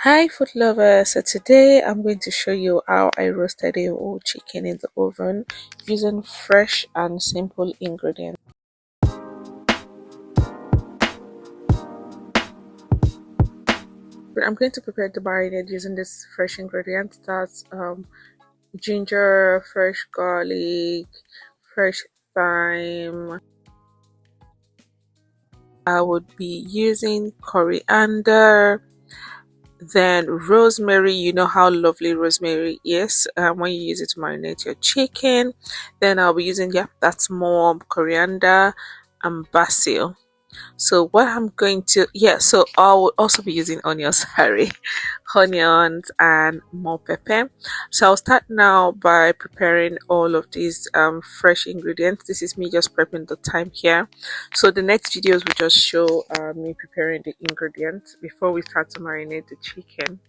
Hi food lovers, so today I'm going to show you how I roasted a whole chicken in the oven using fresh and simple ingredients. I'm going to prepare the marinade using this fresh ingredients. That's ginger, fresh garlic, fresh thyme. I would be using coriander, then rosemary. You know how lovely rosemary is when you use it to marinate your chicken. Then I'll be using, yeah, that's more coriander and basil. So what I'm going to, yeah, so I will also be using onions, sorry, onions and more pepper. So I'll start now by preparing all of these fresh ingredients. This is me just prepping the time here. So the next videos will just show me preparing the ingredients before we start to marinate the chicken.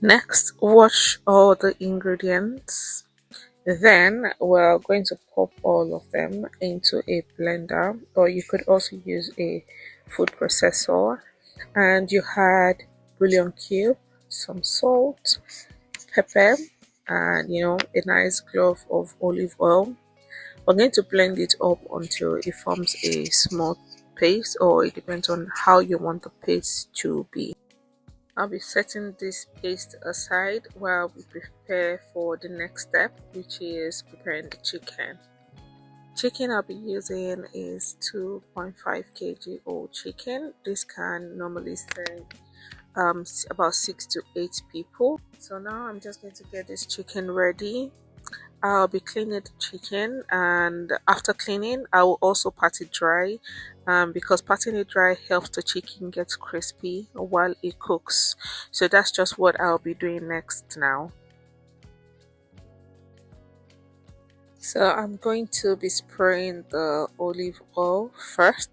Next, wash all the ingredients. Then we're going to pop all of them into a blender, or you could also use a food processor. And you had bouillon cube, some salt, pepper, and a nice glove of olive oil. We're going to blend it up until it forms a small paste, or it depends on how you want the paste to be. I'll be setting this paste aside while we prepare for the next step, which is preparing the chicken. Chicken I'll be using is 2.5 kg whole chicken. This can normally serve about 6 to 8 people. So now I'm just going to get this chicken ready. I'll be cleaning the chicken, and after cleaning I will also pat it dry, because patting it dry helps the chicken get crispy while it cooks. So that's just what I'll be doing next now. So I'm going to be spraying the olive oil first.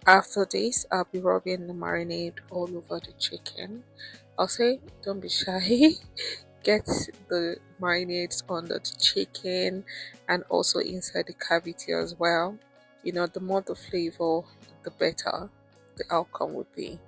After this, I'll be rubbing the marinade all over the chicken. I'll say don't be shy. get the marinades on the chicken and also inside the cavity as well. The more the flavor, the better the outcome would be.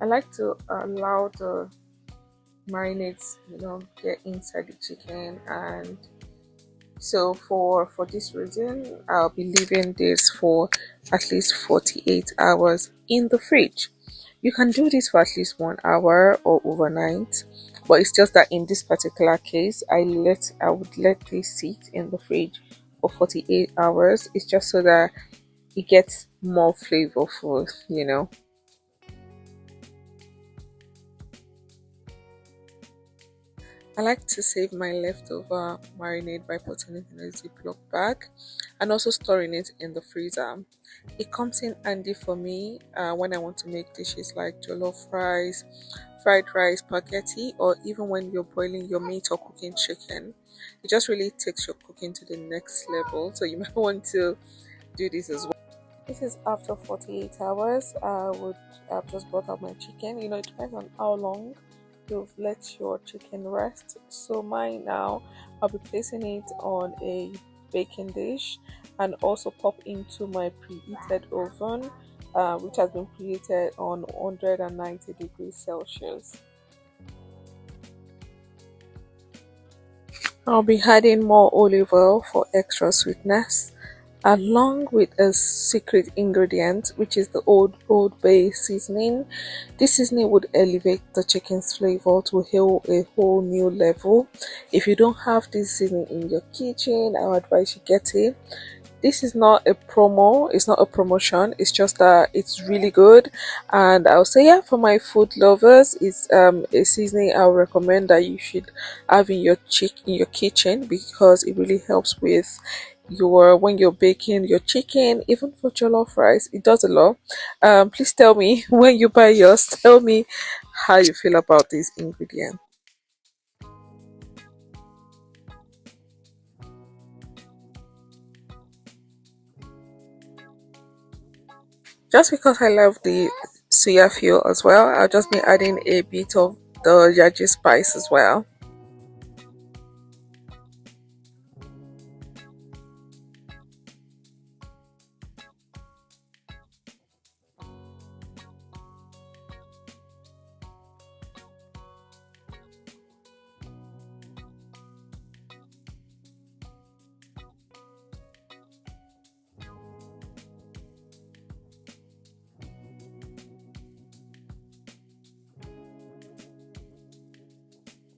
I like to allow the marinades, get inside the chicken, and so for this reason, I'll be leaving this for at least 48 hours in the fridge. You can do this for at least 1 hour or overnight, but it's just that in this particular case, I would let this sit in the fridge for 48 hours. It's just so that it gets more flavorful. I like to save my leftover marinade by putting it in a Ziploc bag and also storing it in the freezer. It comes in handy for me when I want to make dishes like jollof rice, fried rice, spaghetti, or even when you're boiling your meat or cooking chicken. It just really takes your cooking to the next level. So you might want to do this as well. This is after 48 hours. I've just brought out my chicken. It depends on how long you've let your chicken rest. So mine now, I'll be placing it on a baking dish and also pop into my preheated oven, which has been preheated on 190 degrees Celsius. I'll be adding more olive oil for extra sweetness along with a secret ingredient, which is the old bay seasoning. This seasoning would elevate the chicken's flavor to a whole new level. If you don't have this seasoning in your kitchen, I would advise you get it. This is not a promo, it's not a promotion, it's just that it's really good. And I'll say, yeah, for my food lovers, it's a seasoning I'll recommend that you should have in your kitchen, because it really helps with your when you're baking your chicken, even for jollof rice. It does a lot. Please tell me when you buy yours, tell me how you feel about this ingredient. Just because I love the soya fuel as well, I'll just be adding a bit of the yaji spice as well.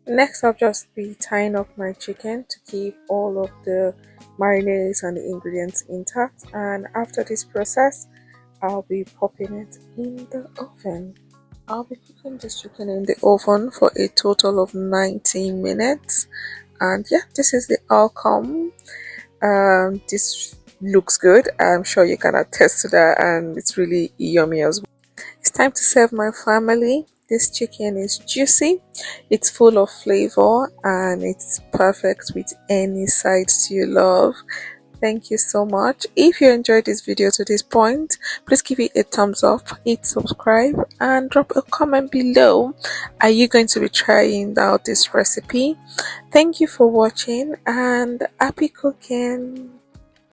Next, I'll just be tying up my chicken to keep all of the marinades and the ingredients intact. And after this process, I'll be popping it in the oven. I'll be cooking this chicken in the oven for a total of 90 minutes. And yeah, this is the outcome. This looks good. I'm sure you can attest to that, and it's really yummy as well. It's time to serve my family. This chicken is juicy, it's full of flavor, and it's perfect with any sides you love. Thank you so much. If you enjoyed this video to this point, please give it a thumbs up, hit subscribe, and drop a comment below. Are you going to be trying out this recipe? Thank you for watching, and happy cooking.